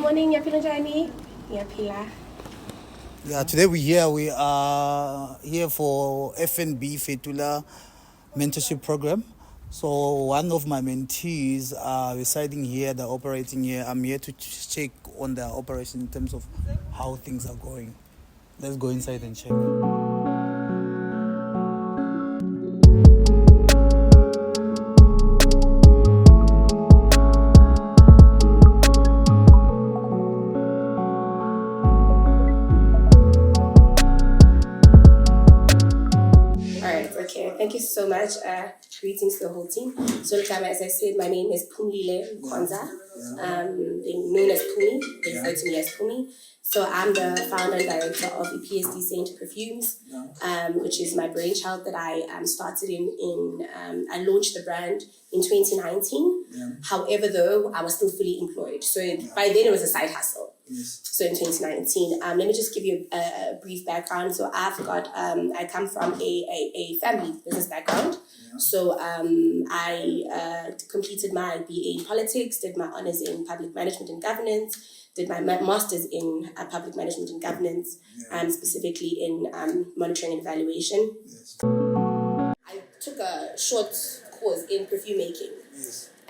morning, Yapila. Yapila. Yeah, today we are here for FNB Fetula Mentorship program. So one of my mentees are residing here, they're operating here. I'm here to check on their operation in terms of how things are going. Let's go inside and check. Okay, thank you so much. Greetings to the whole team. So, as I said, my name is Pumlile Kwanza, known as Pumi. They refer to me as Pumi. So, I'm the founder and director of the PSD Saint Perfumes, which is my brainchild that I started I launched the brand in 2019. However, though, I was still fully employed. So, by then it was a side hustle. So in 2019, let me just give you a brief background. So I come from a family business background. So I completed my BA in politics, did my honors in public management and governance, did my master's in public management and governance, specifically in monitoring and evaluation. I took a short course in perfume making.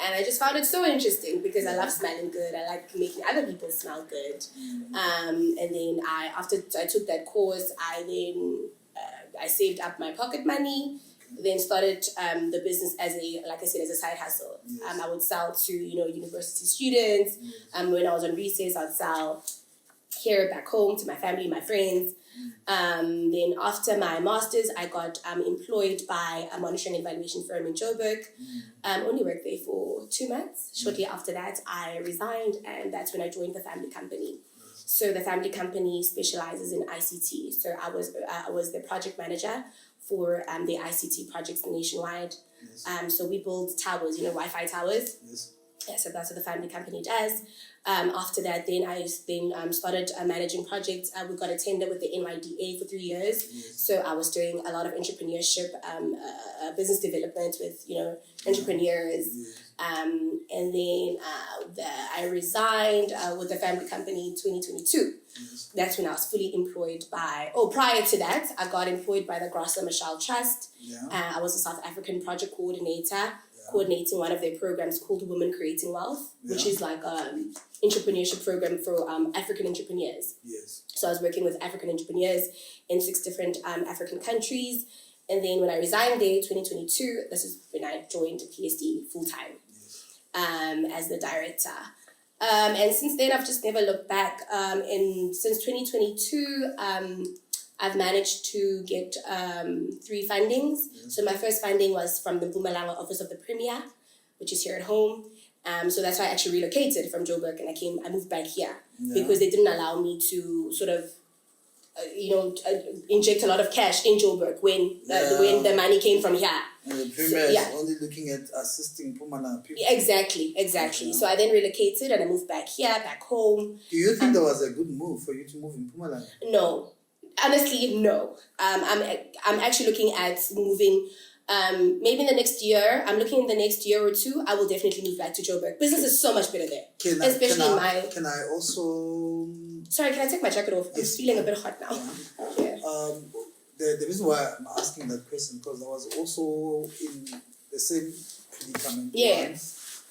And I just found it so interesting because I love smelling good. I like making other people smell good. And then after I took that course, I saved up my pocket money, then started the business as a side hustle. I would sell to, university students. When I was on recess, I'd sell here back home to my family, my friends. Then after my master's, I got employed by a monitoring and evaluation firm in Joburg. Only worked there for 2 months. Shortly after that, I resigned, and that's when I joined the family company. So the family company specializes in ICT. So I was the project manager for the ICT projects nationwide. So we build towers, Wi-Fi towers. Yeah, so that's what the family company does. After that, then I started managing projects. We got a tender with the NYDA for 3 years. So I was doing a lot of entrepreneurship, business development with, entrepreneurs. And then I resigned with the family company in 2022. That's when I was fully employed prior to that, I got employed by the Grosser Michelle Trust. I was a South African project coordinator. Coordinating one of their programs called Women Creating Wealth, which is like an entrepreneurship program for African entrepreneurs. So I was working with African entrepreneurs in 6 different African countries. And then when I resigned there, 2022, this is when I joined PSD full-time as the director. And since then, I've just never looked back. And since 2022, I've managed to get 3 fundings. So my first funding was from the Mpumalanga Office of the Premier, which is here at home. So that's why I actually relocated from Joburg and I moved back here because they didn't allow me to sort of, inject a lot of cash in Joburg when the money came from here. And the Premier is only looking at assisting Mpumalanga people. Exactly. So I then relocated and I moved back here, back home. Do you think that was a good move for you to move in Mpumalanga? No. Honestly, no. I'm actually looking at moving. Maybe in the next year. I'm looking in the next year or 2. I will definitely move back to Joburg. Business is so much better there. Can I also? Sorry, can I take my jacket off? Yes. I'm feeling a bit hot now. The reason why I'm asking that question because I was also in the same predicament. Once.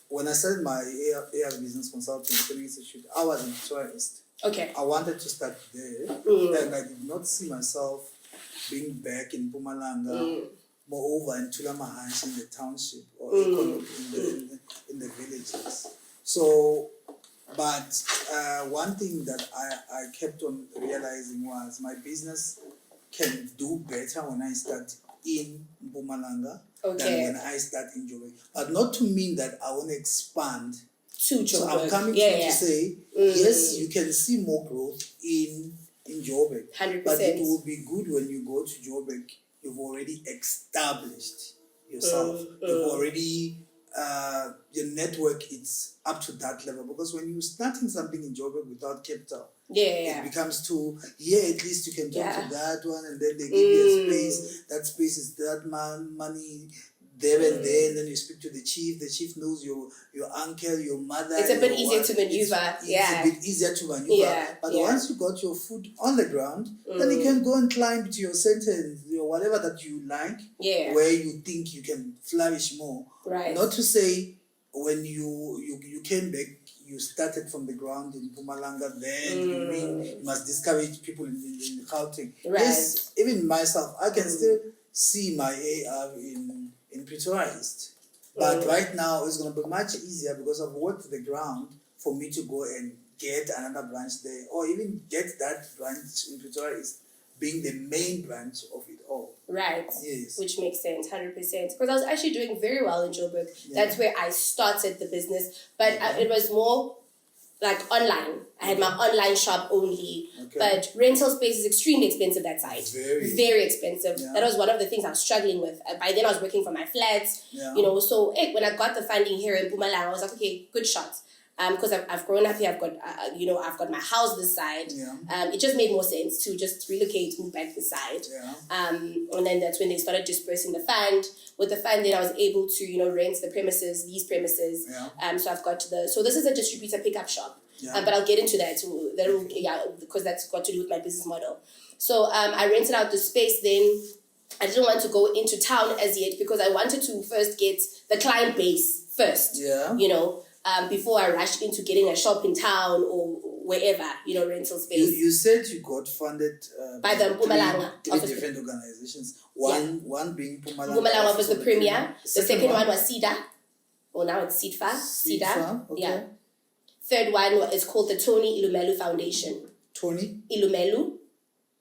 When I started my AR business consulting training institute, I was a tourist. Okay. I wanted to start there, and I did not see myself being back in Mpumalanga, moreover in Tulamahanshi in the township or in the villages. So, but one thing that I kept on realizing was my business can do better when I start in Mpumalanga than when I start in Joburg. But not to mean that I want to expand. So I'm coming to say, yes, you can see more growth in Joburg. 100%. But it will be good when you go to Joburg, you've already established yourself. You've already, your network is up to that level. Because when you're starting something in Joburg without capital, it becomes too, at least you can talk to that one and then they give you a space. That space is that money. there and then you speak to the chief knows your uncle, your mother. It's a bit easier to maneuver. It's a bit easier to maneuver. But once you got your foot on the ground, then you can go and climb to your center and whatever that you like, where you think you can flourish more. Right. Not to say when you came back, you started from the ground in Mpumalanga, then you must discourage people in Gauteng. Right. Yes, even myself, I can still see my AR in Pretoria East. But right now, it's going to be much easier because I've worked the ground for me to go and get another branch there, or even get that branch in Pretoria East being the main branch of it all. Right. Yes. Which makes sense, 100%. Because I was actually doing very well in Joburg. Yeah. That's where I started the business. But it was more like online. I had my online shop only. Okay. But rental space is extremely expensive that side. Very expensive. Yeah. That was one of the things I was struggling with. By then I was working from my flats. Yeah. So when I got the funding here in Mpumalanga, I was like, okay, good shot. Because I've grown up here, I've got my house this side. Yeah. It just made more sense to just relocate, move back this side. Yeah. And then that's when they started dispersing the fund. With the fund, then I was able to rent these premises. Yeah. So this is a distributor pickup shop. Yeah. But I'll get into that too. Because that's got to do with my business model. So I rented out the space then. I didn't want to go into town as yet because I wanted to first get the client base first. Yeah. Before I rushed into getting a shop in town or wherever, rental space. You said you got funded by the Mpumalanga three different organizations. One being Mpumalanga was the premier. The second one was SIDA. Well, now it's SIDFA. SIDA. Okay. Yeah. Third one is called the Tony Ilumelu Foundation. Tony? Ilumelu.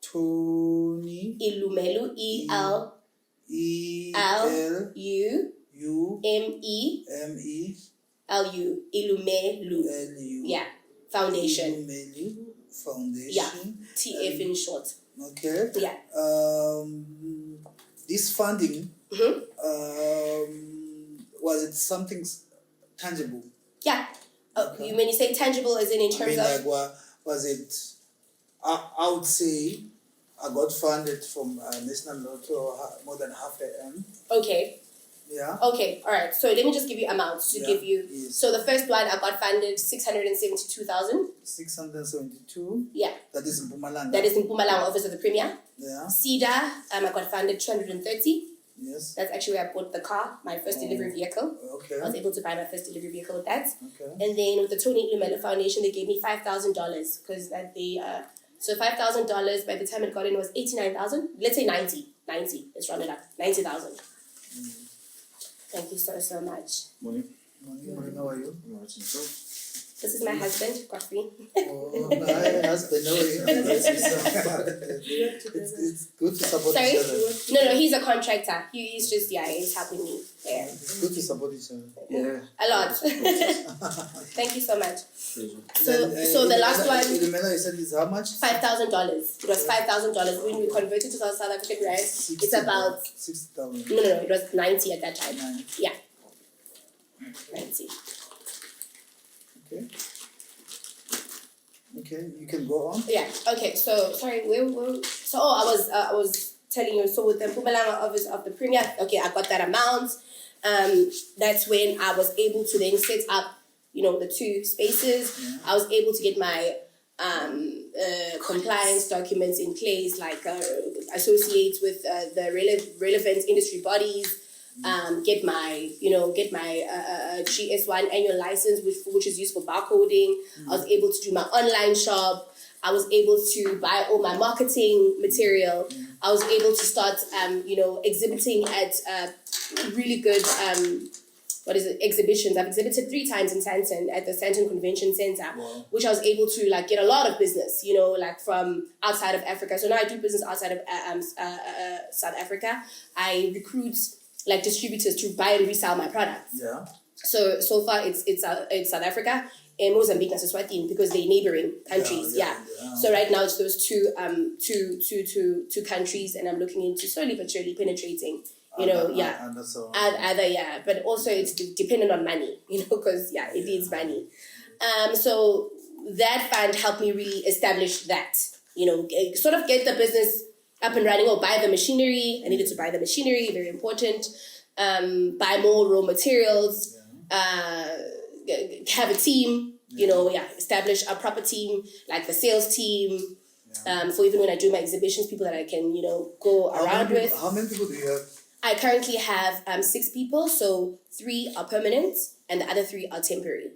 Tony? Ilumelu. E-L-U-M-E. L-U, Ilumelu. Yeah, Foundation. Ilumelu Foundation. Yeah, TF in short. Okay. Yeah. This funding, was it something tangible? Yeah. Okay. When you say tangible, as in terms of... was it... I would say I got funded from National Lotto more than half a M. Okay. Yeah. Okay. All right. So let me just give you amounts to give you. Yes. So the first one I got funded 672,000. 672. Yeah. That is in Mpumalanga. That is in Mpumalanga, Office of the Premier. Yeah. SIDA, I got funded 230. Yes. That's actually where I bought the car, my first delivery vehicle. Okay. I was able to buy my first delivery vehicle with that. Okay. And then with the Tony Ilumelu Foundation, they gave me $5,000 because so $5,000 by the time it got in was 89,000. Let's say 90. Let's round it up. 90,000. Thank you so much. Morning, how are you? This is my husband, Coffee. Oh, my husband, how are you? It's good to support each other. No, he's a contractor. He's just, he's helping me. Yeah. It's good to support each other. Yeah. A lot. Thank you so much. So the last one. Remember you said it's how much? $5,000. It was $5,000. When we converted to South African rand, it's about 6,000. No, it was 90 at that time. 90. Yeah. 90. Okay, you can go on. Yeah. Okay. So sorry. I was telling you. So with the Mpumalanga Office of the Premier, okay, I got that amount. That's when I was able to then set up, the two spaces. Yeah. I was able to get my compliance documents in place, like associate with the relevant industry bodies. Get my GS1 annual license, which is used for barcoding. I was able to do my online shop. I was able to buy all my marketing material. I was able to start, exhibiting at really good, exhibitions. I've exhibited 3 times in Sandton at the Sandton Convention Center, which I was able to get a lot of business, from outside of Africa. So now I do business outside of South Africa. I recruit distributors to buy and resell my products. Yeah. So far it's South Africa and Mozambique and Eswatini because they're neighboring countries. Yeah. So right now it's those two countries, and I'm looking into slowly but surely penetrating. But also it's dependent on money. Because it needs money. So that fund helped me really establish that. Sort of get the business up and running, or buy the machinery. I needed to buy the machinery, very important. buy more raw materials, have a team, establish a proper team, like the sales team, for even when I do my exhibitions, people that I can, go around with. How many people do you have? I currently have 6 people, so 3 are permanent and the other 3 are temporary.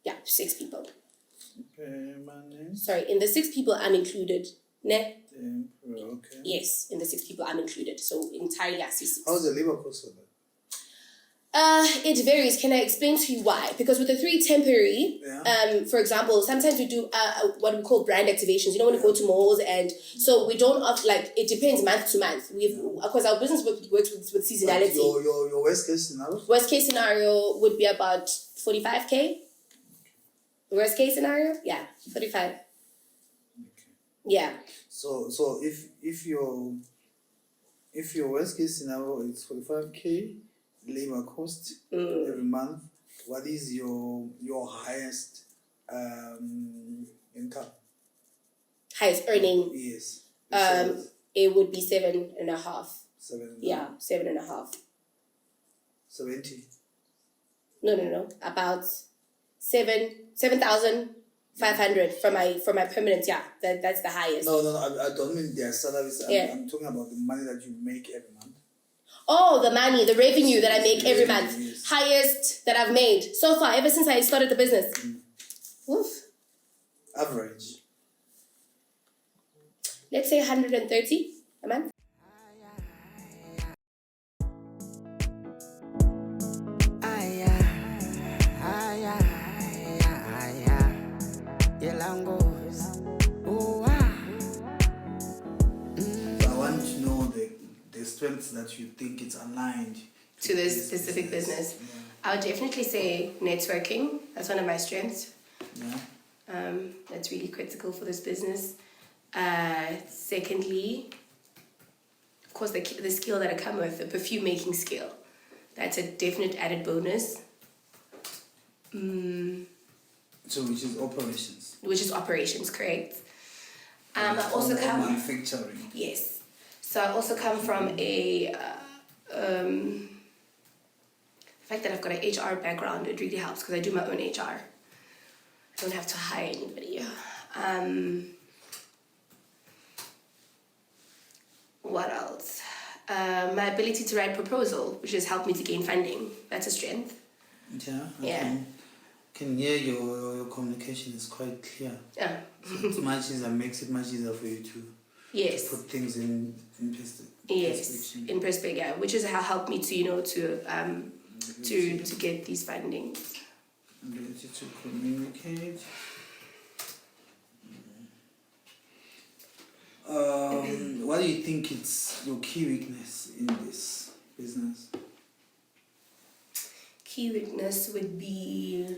Yeah, 6 people. Permanent? Sorry, in the 6 people I'm included. Ne? Okay. Yes, in the 6 people I'm included. So entirely I see 6. How's the labor cost for that? It varies. Can I explain to you why? Because with the 3 temporary, for example, sometimes we do what we call brand activations. When we go to malls, and so we don't it depends month to month. Of course, our business works with seasonality. Your worst case scenario? Worst case scenario would be about 45K. Worst case scenario, 45. Okay. Yeah. So if your worst case scenario is 45K labor cost every month, what is your highest income? Highest earning? Yes. It would be 7.5. 7. Yeah, 7.5. 70. No. About 7,500 for my permanent. Yeah, that's the highest. No. I don't mean their salaries. I'm talking about the money that you make every month. Oh, the money, the revenue that I make every month. Yes. Highest that I've made so far, ever since I started the business. Oof. Average. Let's say 130 a month. I want to know the strengths that you think it's aligned To this specific business. Yeah. I would definitely say networking. That's one of my strengths. Yeah. That's really critical for this business. Secondly, of course, the skill that I come with, the perfume making skill. That's a definite added bonus. So which is operations. Which is operations, correct. I also come... manufacturing. Yes. So I also come from the fact that I've got an HR background, it really helps because I do my own HR. I don't have to hire anybody. What else? My ability to write proposal, which has helped me to gain funding. That's a strength. Yeah. Can hear your communication is quite clear. Yeah. So it's much easier, makes it much easier for you to put things in perspective. Yes, in perspective, yeah, which has helped me to to get these fundings. Ability to communicate. What do you think is your key weakness in this business? Key weakness would be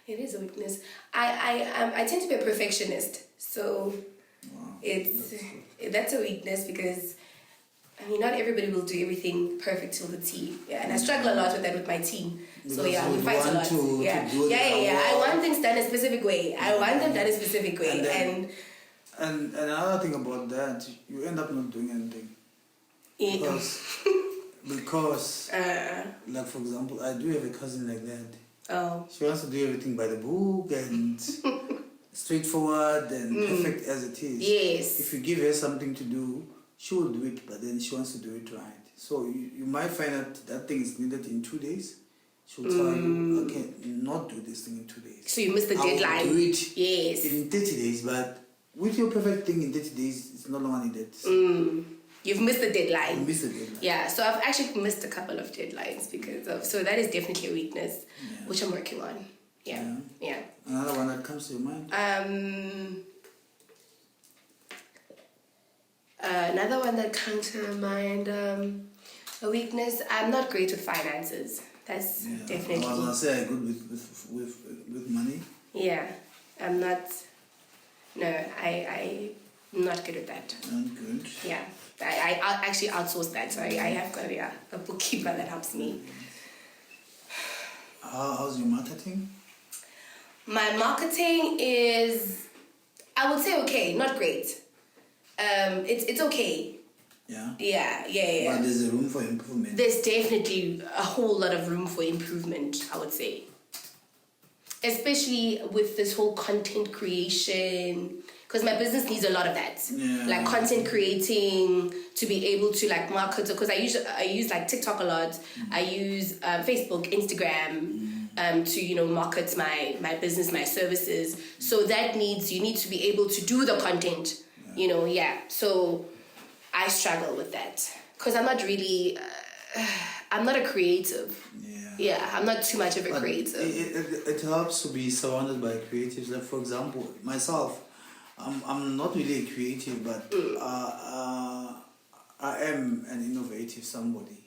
it is a weakness. I tend to be a perfectionist, so that's a weakness because not everybody will do everything perfect till the T. Yeah, and I struggle a lot with that with my team. So we fight a lot. I want things done a specific way. I want them done a specific way, and another thing about that, you end up not doing anything. Because like for example, I do have a cousin like that. Oh. She wants to do everything by the book and straightforward and perfect as it is. Yes. If you give her something to do, she will do it, but then she wants to do it right. So you might find that thing is needed in 2 days. She'll tell you, I cannot do this thing in 2 days. So you missed the deadline. I will do it yes. in 30 days, but with your perfect thing in 30 days, it's no longer needed. You've missed the deadline. You missed the deadline. Yeah, so I've actually missed a couple of deadlines because of... So that is definitely a weakness, which I'm working on. Yeah. Another one that comes to your mind? Another one that comes to my mind, a weakness, I'm not great with finances. That's definitely... I was going to say I'm good with money. Yeah, I'm not... No, I'm not good at that. Not good. Yeah. I actually outsource that, so I have got a bookkeeper that helps me. How's your marketing? My marketing is, I would say okay, not great. It's okay. But there's a room for improvement. There's definitely a whole lot of room for improvement, I would say. Especially with this whole content creation, because my business needs a lot of that. Like content creating, to be able to like market, because I use like TikTok a lot. I use Facebook, Instagram to market my business, my services. So that you need to be able to do the content. So I struggle with that because I'm not really I'm not a creative. I'm not too much of a creative. It helps to be surrounded by creatives. Like for example, myself, I'm not really a creative, but I am an innovative somebody.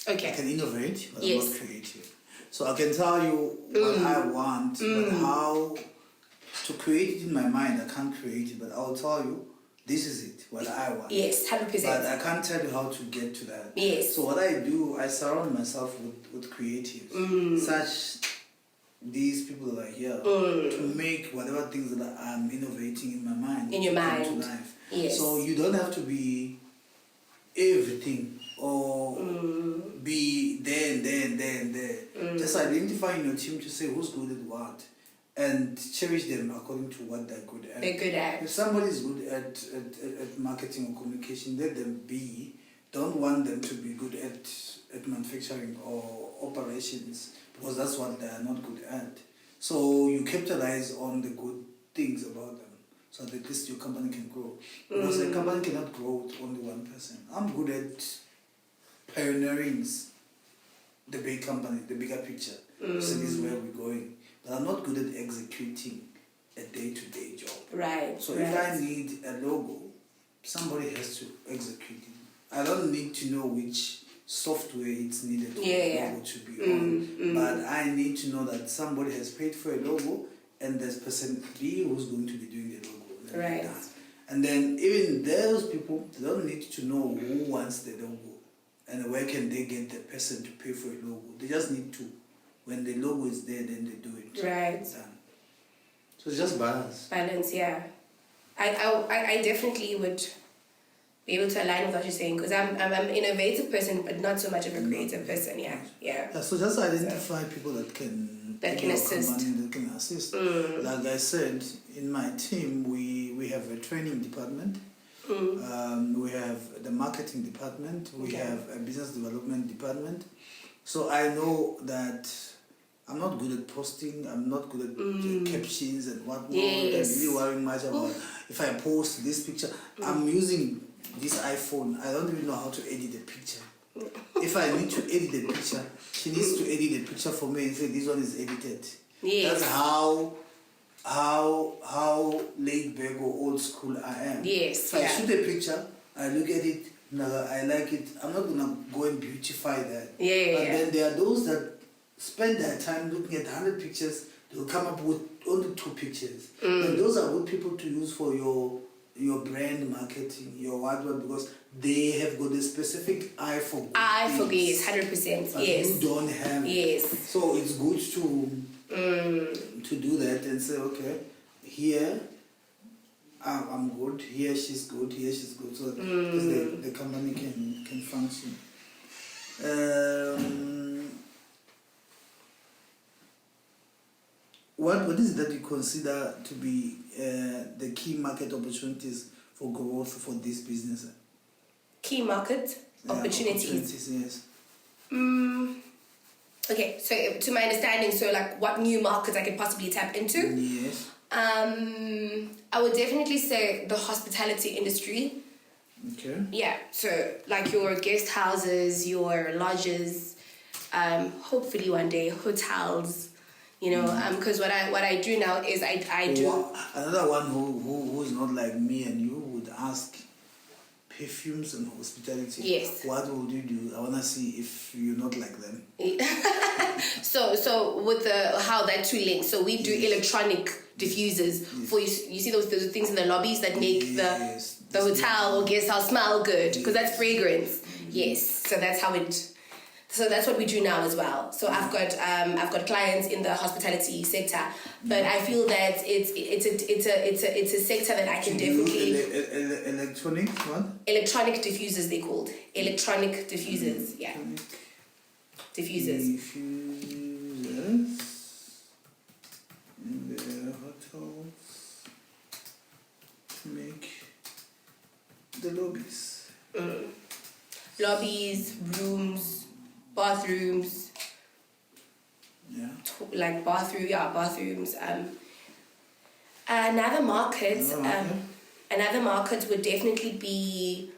Okay. I can innovate, but I'm not creative. So I can tell you what I want, but how to create it in my mind, I can't create it, but I'll tell you, this is it, what I want. Yes, 100%. But I can't tell you how to get to that. Yes. So what I do, I surround myself with creatives, such these people that are here to make whatever things that I'm innovating in my mind. In your mind. Come to life. Yes. So you don't have to be everything or be there and there and there and there. Just identify in your team to say who's good at what. And cherish them according to what they're good at. They're good at. If somebody is good at marketing or communication, let them be. Don't want them to be good at manufacturing or operations, because that's what they are not good at. So you capitalize on the good things about them, so that at least your company can grow. Because a company cannot grow with only one person. I'm good at pioneering the big company, the bigger picture. So this is where we're going. But I'm not good at executing a day-to-day job. Right. So if I need a logo, somebody has to execute it. I don't need to know which software it's needed for the logo to be on. But I need to know that somebody has paid for a logo and there's person B who's going to be doing the logo. Right. And then even those people, they don't need to know who wants the logo and where can they get the person to pay for a logo. They just need to. When the logo is there, then they do it. Right. Done. So it's just balance. Balance, yeah. I definitely would be able to align with what you're saying, because I'm an innovative person, but not so much of a creative person. Yeah. So just identify people that can assist. That can assist. Like I said, in my team, we have a training department. We have the marketing department. We have a business development department. So I know that I'm not good at posting. I'm not good at captions and whatnot. Yes. I'm really worrying much about if I post this picture. I'm using this iPhone. I don't even know how to edit the picture. If I need to edit the picture, she needs to edit the picture for me and say this one is edited. Yes. That's how laid back or old school I am. Yes. If I shoot a picture, I look at it. No, I like it. I'm not gonna go and beautify that. But then there are those that spend their time looking at 100 pictures. They'll come up with only 2 pictures. And those are good people to use for your brand marketing, your whatever, because they have got a specific eye for good yes, 100%. but yes. you don't have it. So it's good to do that and say, okay, here I'm good, here she's good, here she's good, so that the company can function. What is it that you consider to be the key market opportunities for growth for this business? Key market opportunities? Yes. Okay, so to my understanding, so like what new markets I could possibly tap into? Yes. I would definitely say the hospitality industry. Okay. Yeah, so like your guest houses, your lodges, hopefully one day hotels, because what I do now is I do... Another one who's not like me and you would ask perfumes and hospitality. Yes. What would you do? I want to see if you're not like them. So with how that two link, so we do electronic diffusers for you see those things in the lobbies that make the hotel or guest house smell good, because that's fragrance. Yes, so that's how it So that's what we do now as well. So I've got clients in the hospitality sector, but I feel that it's a sector that I can definitely electronic what? Electronic diffusers, they're called electronic diffusers. Yeah, diffusers. Diffusers in the hotels to make the lobbies. Lobbies, rooms, bathrooms. Yeah. Like bathrooms. Another market. Another market would definitely be.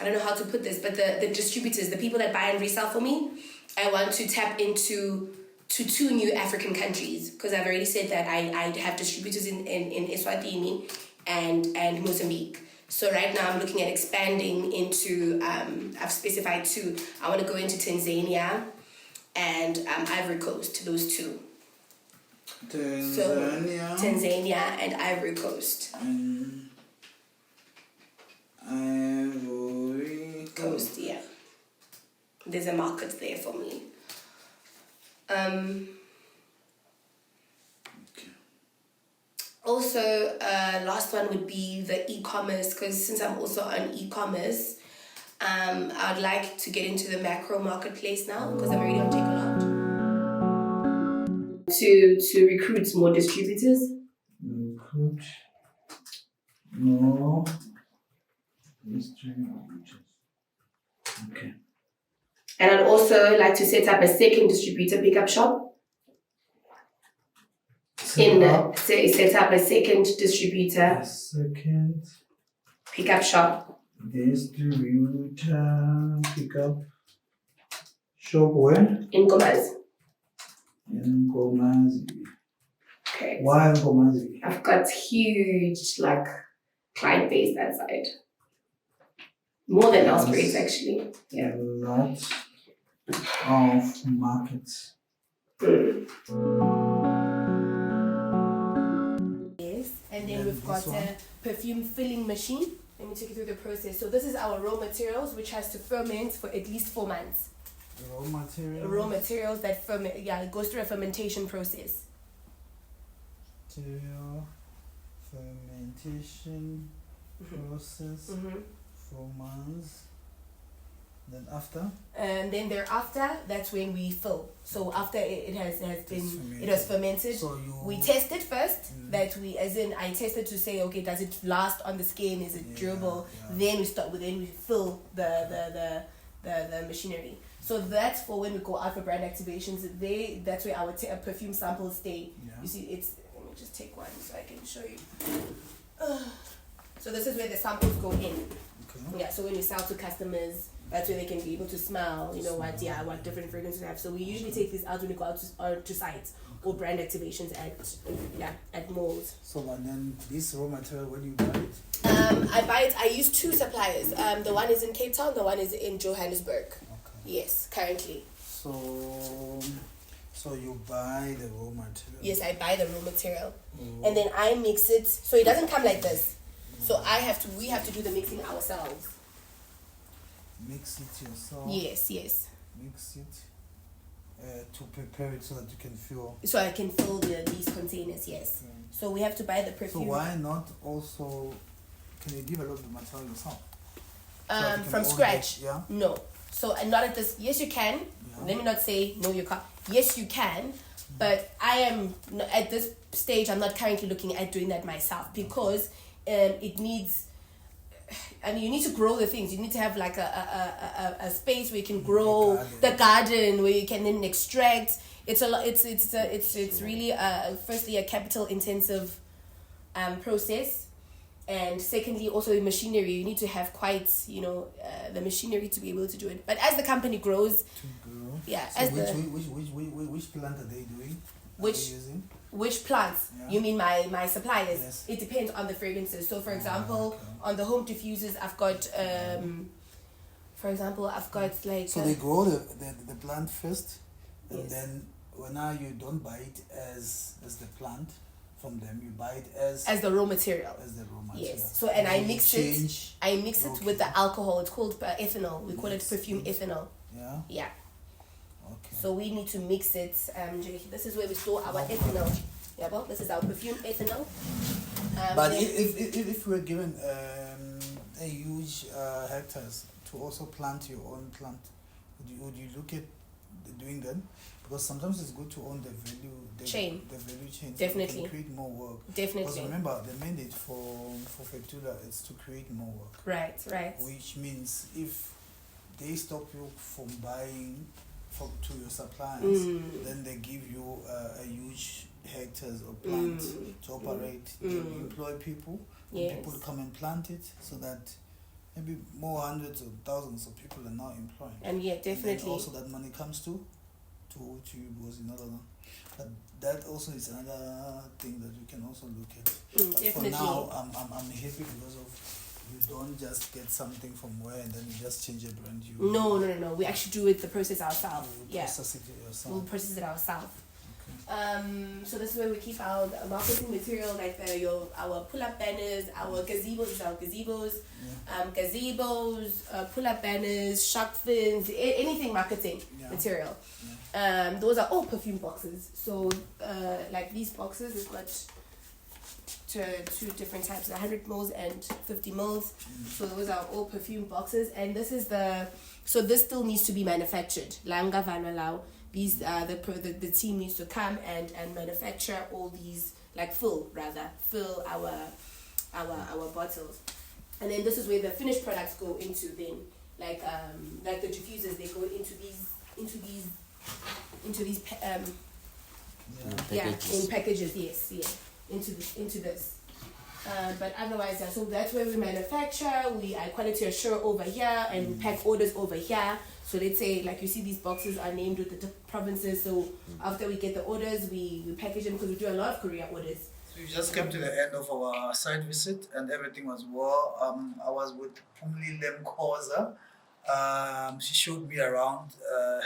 I don't know how to put this, but the distributors, the people that buy and resell for me, I want to tap into 2 new African countries, because I've already said that I have distributors in Eswatini and Mozambique. So right now I'm looking at expanding into, I've specified 2. I want to go into Tanzania and Ivory Coast, those 2. Tanzania and Ivory Coast. Ivory Coast, yeah. There's a market there for me. Also, last one would be the e-commerce, because since I'm also on e-commerce, I'd like to get into the macro marketplace now, because I'm already on Takealot. To recruit more distributors. Recruit more distributors. Okay. And I'd also like to set up a second distributor pickup shop. Set up a second distributor. Second pickup shop. Distributor pickup shop where? In Gomazi. In Gomazi. Okay. Why in Gomazi? I've got huge client base that side. More than Nelspruit actually. Yeah. A lot of markets. Yes, and then we've got a perfume filling machine. Let me take you through the process. So this is our raw materials, which has to ferment for at least 4 months. Raw materials that ferment. Yeah, it goes through a fermentation process. Fermentation process. 4 months. Then after? And then thereafter, that's when we fill. So after it has fermented, so we test it first. That I tested to say, okay, does it last on the skin? Is it durable? Then we fill the machinery. So that's for when we go out for brand activations. That's where our perfume samples stay. Yeah. You see, let me just take one so I can show you. So this is where the samples go in. Okay. Yeah. So when we sell to customers, that's where they can be able to smell, what different fragrances we have. So we usually take this out when we go out to sites or brand activations at malls. So and then this raw material, where do you buy it? I buy it. I use 2 suppliers. The one is in Cape Town. The one is in Johannesburg. Okay. Yes, currently. So you buy the raw material. Yes, I buy the raw material, and then I mix it. So it doesn't come like this. So we have to do the mixing ourselves. Mix it yourself. Yes. Mix it to prepare it so that you can fill. So I can fill these containers. Yes. Okay. So we have to buy the perfume. So why not also? Can you give a lot of material yourself? From scratch? No. So not at this. Yes, you can. Yeah. Let me not say no. You can't. Yes, you can. But I am at this stage. I'm not currently looking at doing that myself because it needs. I mean, you need to grow the things. You need to have like a space where you can grow the garden where you can then extract. It's a lot. It's really firstly a capital intensive process, and secondly also the machinery. You need to have quite the machinery to be able to do it. But as the company grows, So which plant are they doing? Which plants? Yeah. You mean my suppliers? Yes. It depends on the fragrances. So for example, on the home diffusers, I've got like. So they grow the plant first, and then now you don't buy it as the plant from them. You buy it as the raw material. Yes. So and I mix it. I mix it with the alcohol. It's called ethanol. We call it perfume ethanol. Yeah. Yeah. Okay. So we need to mix it. This is where we store our ethanol. Yeah, well, this is our perfume ethanol. But if we're given a huge hectares to also plant your own plant, would you look at doing that? Because sometimes it's good to own the value chain. The value chain. Definitely. So you can create more work. Definitely. Because remember, the mandate for Fetula is to create more work. Right. Which means if they stop you from buying to your suppliers, then they give you a huge hectares of plant to operate. They employ people. Yes. People come and plant it, so that maybe more hundreds of thousands of people are now employed. And definitely. And also that money comes to you, because but that also is another thing that you can also look at. But definitely. for now, I'm happy because of you don't just get something from where and then you just change a brand. No. We actually do the process ourselves. Process it yourself. We'll process it ourselves. Okay. So this is where we keep our marketing material, like our pull-up banners, our gazebos, pull-up banners, shark fins, anything marketing material. Yeah. Those are all perfume boxes. So like these boxes, we've got two different types, 100 mils and 50 mils. So those are all perfume boxes, and this still needs to be manufactured. Langa Vanwalau. These the team needs to come and manufacture all these, like fill our bottles, and then this is where the finished products go into. Then like the diffusers, they go into these in packages. Yes, into this. But otherwise, so that's where we manufacture. We quality assure over here and pack orders over here. So let's say, like you see, these boxes are named with the provinces. So after we get the orders, we package them, because we do a lot of courier orders. So we just came to the end of our site visit, and everything was well. I was with Pumli Lemkoza. She showed me around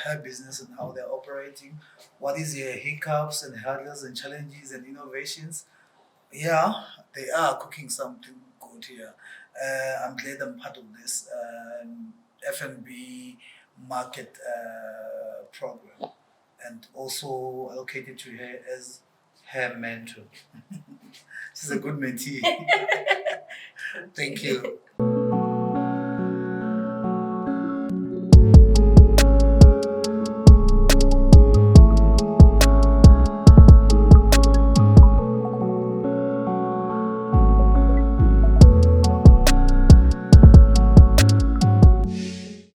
her business and how they're operating. What is their hiccups and hurdles and challenges and innovations? Yeah, they are cooking something good here. I'm glad I'm part of this F&B market program, and also allocated to her as her mentor. She's a good mentee. Thank you.